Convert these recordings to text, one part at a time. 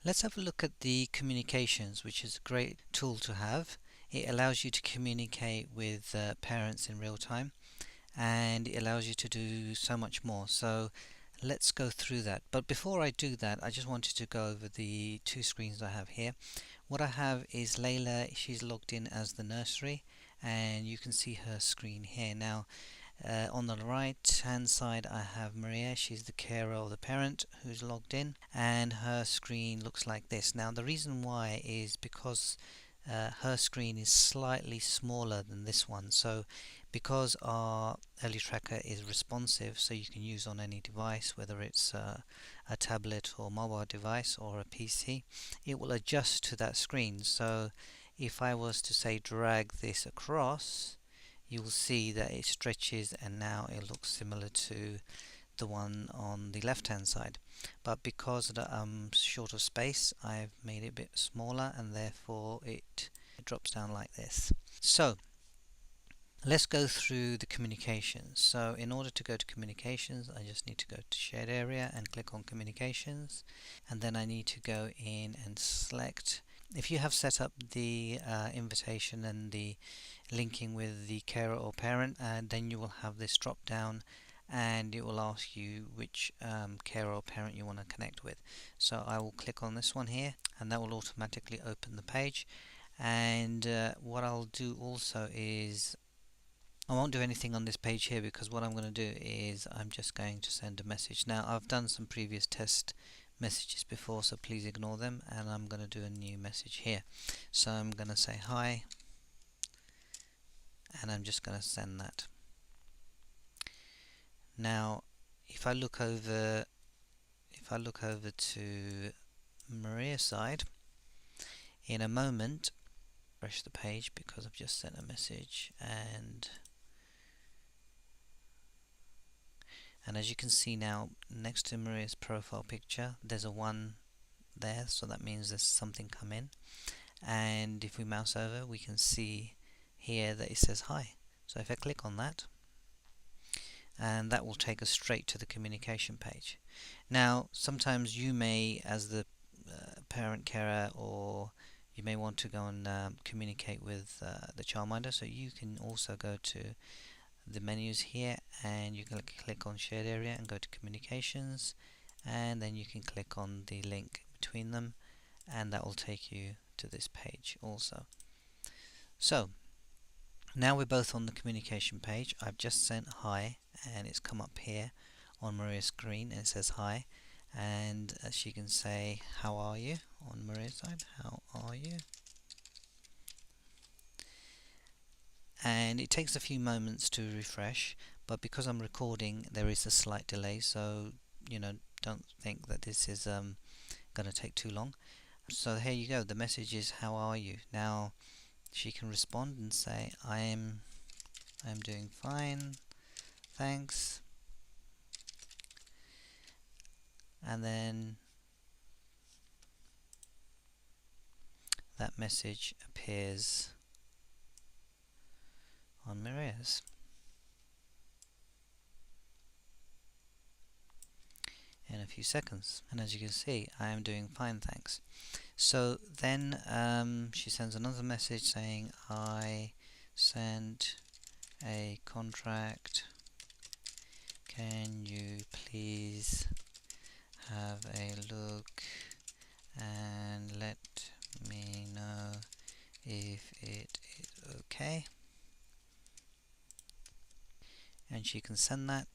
Let's have a look at the communications, which is a great tool to have. It allows you to communicate with parents in real time, and it allows you to do so much more. So let's go through that. But before I do that, I just wanted to go over the two screens I have here. What I have is Layla. She's logged in as the nursery, and you can see her screen here. Now, on the right hand side I have Maria. She's the carer of the parent who's logged in, and her screen looks like this. Now the reason why is because her screen is slightly smaller than this one. So because our early tracker is responsive, so you can use on any device, whether it's a tablet or mobile device or a PC, it will adjust to that screen. So if I was to say drag this across, you will see that it stretches, and now it looks similar to the one on the left hand side. But because I'm short of space, I've made it a bit smaller, and therefore it drops down like this. So let's go through the communications. So in order to go to communications, I just need to go to shared area and click on communications, and then I need to go in and select. If you have set up the invitation and the linking with the carer or parent, then you will have this drop down, and it will ask you which carer or parent you want to connect with. So I will click on this one here, and that will automatically open the page. And what I'll do also is I won't do anything on this page here, because what I'm going to do is I'm just going to send a message. Now I've done some previous test messages before, so please ignore them, and I'm going to do a new message here. So I'm going to say hi, and I'm just going to send that. Now if I look over to Maria's side, in a moment, refresh the page because I've just sent a message, and as you can see now, next to Maria's profile picture there's a 1 there, so that means there's something come in. And if we mouse over, we can see here that it says hi. So if I click on that, and that will take us straight to the communication page. Now sometimes you may, as the parent carer, or you may want to go and communicate with the childminder, so you can also go to the menus here, and you can click on shared area and go to communications, and then you can click on the link between them, and that will take you to this page also. So now we're both on the communication page. I've just sent hi, and it's come up here on Maria's screen, and it says hi, and she can say how are you on Maria's side, how are you. And it takes a few moments to refresh, but because I'm recording there is a slight delay, so don't think that this is going to take too long. So here you go, the message is how are you. Now she can respond and say I'm doing fine, thanks, and then that message appears on Maria's. In a few seconds, and as you can see, I am doing fine, thanks. So then she sends another message saying I sent a contract, can you please have a look and let me know if it is okay. And she can send that,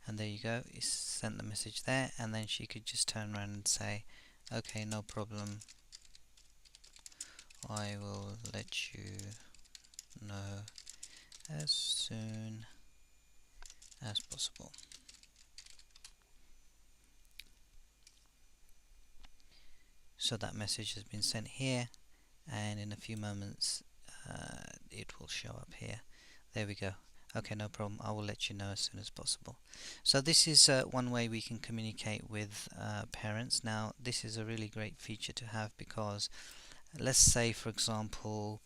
and there you go, it's sent the message there. And then she could just turn around and say okay, no problem, I will let you know as soon as possible. So that message has been sent here, and in a few moments it will show up here. There we go. Okay, no problem, I will let you know as soon as possible. So this is one way we can communicate with parents. Now this is a really great feature to have, because let's say for example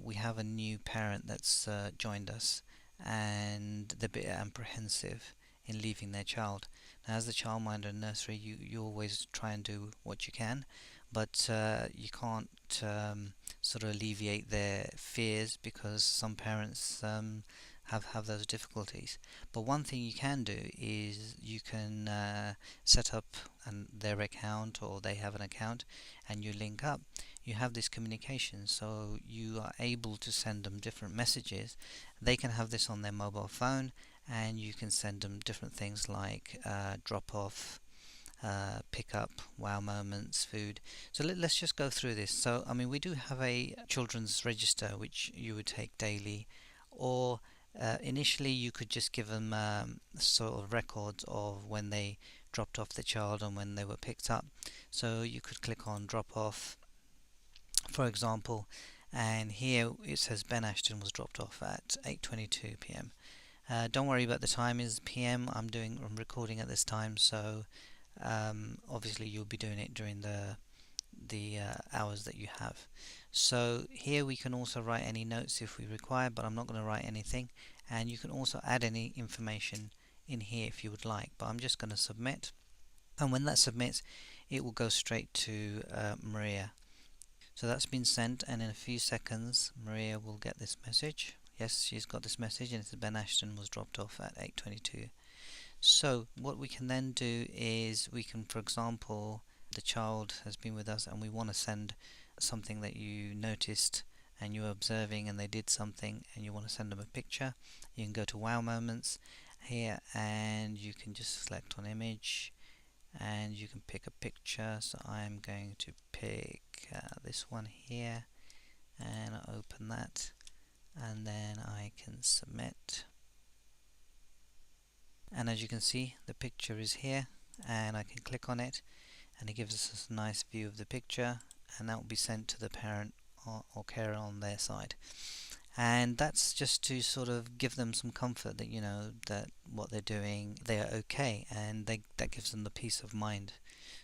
we have a new parent that's joined us, and they're a bit apprehensive in leaving their child, Now, as the childminder in nursery, you always try and do what you can, but you can't sort of alleviate their fears, because some parents have those difficulties. But one thing you can do is you can set up their account, or they have an account, and you link up. You have this communication, so you are able to send them different messages. They can have this on their mobile phone, and you can send them different things like drop off, pick up, wow moments, food. So let's just go through this. So, I mean, we do have a children's register which you would take daily, or initially you could just give them sort of records of when they dropped off the child and when they were picked up. So you could click on drop off, for example, and here it says Ben Ashton was dropped off at 8:22 p.m. Don't worry about the time is PM. I'm recording at this time, so obviously you'll be doing it during the hours that you have. So here we can also write any notes if we require, but I'm not going to write anything. And you can also add any information in here if you would like, but I'm just going to submit. And when that submits, it will go straight to Maria. So that's been sent, and in a few seconds Maria will get this message. Yes, she's got this message, and it says Ben Ashton was dropped off at 8:22. So what we can then do is we can, for example, the child has been with us and we want to send something that you noticed and you were observing and they did something and you want to send them a picture. You can go to wow moments here and you can just select on image and you can pick a picture. So I'm going to pick this one here, and I'll open that, and then I can submit. And as you can see, the picture is here, and I can click on it and it gives us a nice view of the picture, and that will be sent to the parent or carer on their side. And that's just to sort of give them some comfort that, you know, that what they're doing, they are okay, and that gives them the peace of mind.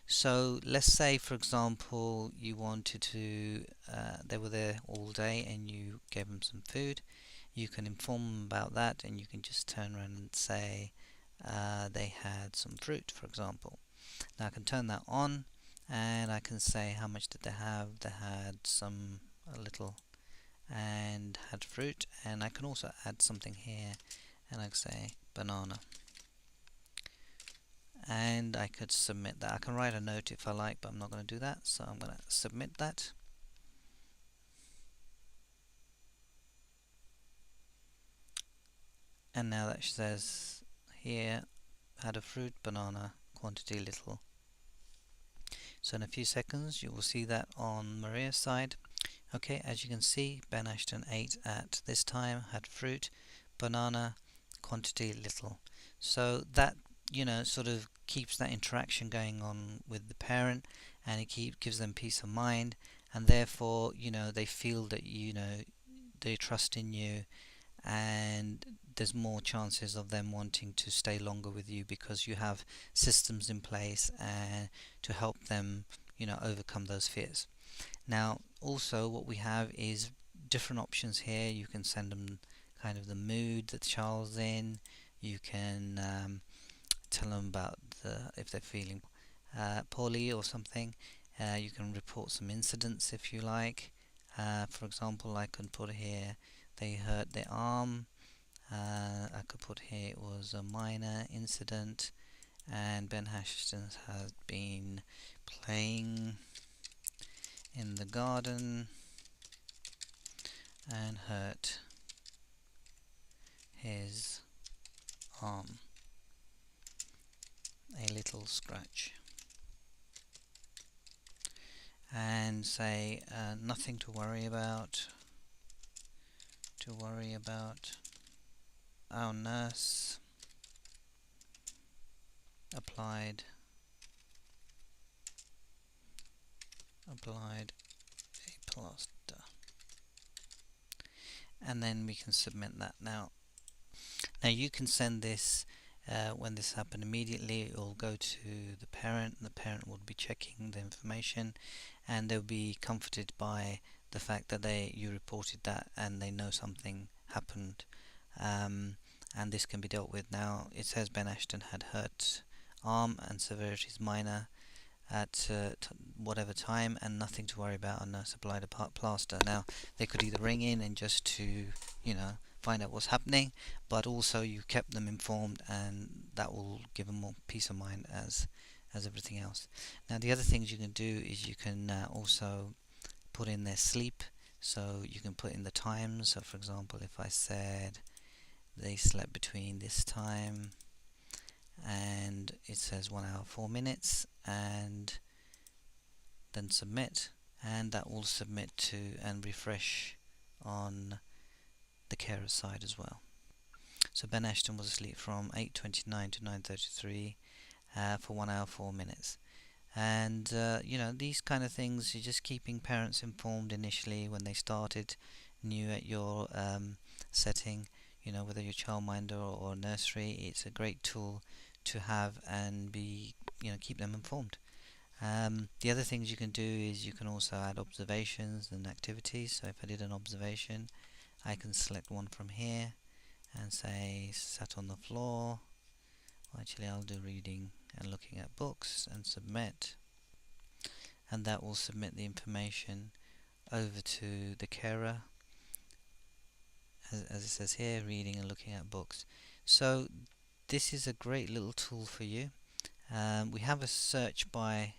So let's say, for example, you wanted to, they were there all day and you gave them some food. You can inform them about that, and you can just turn around and say they had some fruit, for example. Now I can turn that on, and I can say how much did they have. They had a little, and had fruit. And I can also add something here, and I can say banana, and I could submit that. I can write a note if I like, but I'm not going to do that, so I'm going to submit that. And now that says here, had a fruit, banana, quantity little. So in a few seconds you will see that on Maria's side. Okay, as you can see, Ben Ashton ate at this time, had fruit, banana, quantity little. So that, you know, sort of keeps that interaction going on with the parent, and it gives them peace of mind, and therefore, you know, they feel that, you know, they trust in you, and there's more chances of them wanting to stay longer with you because you have systems in place and to help them, you know, overcome those fears. Now also what we have is different options here. You can send them kind of the mood that the child's in. You can tell them about if they're feeling poorly or something. You can report some incidents if you like. For example, I can put here they hurt their arm. I could put here it was a minor incident, and Ben Ashton has been playing in the garden and hurt his arm, a little scratch, and say nothing to worry about. Our nurse applied a plaster, and then we can submit that. Now you can send this when this happened immediately. It will go to the parent, and the parent will be checking the information, and they'll be comforted by the fact that you reported that and they know something happened, and this can be dealt with. Now it says Ben Ashton had hurt arm and severity is minor at whatever time, and nothing to worry about, and no supply to plaster. Now they could either ring in and just to find out what's happening, but also you kept them informed, and that will give them more peace of mind as everything else. Now the other things you can do is you can also put in their sleep, so you can put in the times. So for example, if I said they slept between this time, and it says 1 hour 4 minutes, and then submit, and that will submit to and refresh on the carer side as well. So Ben Ashton was asleep from 8:29 to 9:33 for 1 hour 4 minutes. And these kind of things, you're just keeping parents informed initially when they started new at your setting, whether you're childminder or nursery. It's a great tool to have and be keep them informed. The other things you can do is you can also add observations and activities. So if I did an observation, I can select one from here and say sat on the floor. Actually, I'll do reading and looking at books and submit, and that will submit the information over to the carer, as it says here, reading and looking at books. So this is a great little tool for you. We have a search by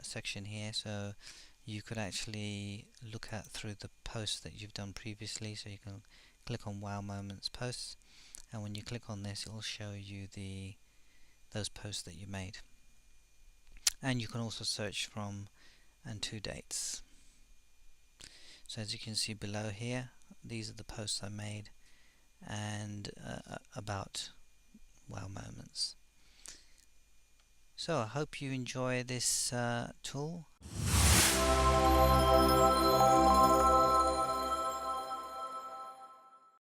section here, so you could actually look at through the posts that you've done previously. So you can click on Wow Moments posts, and when you click on this, it will show you those posts that you made. And you can also search from and to dates. So as you can see below here, these are the posts I made and about Wow Moments. So I hope you enjoy this tool.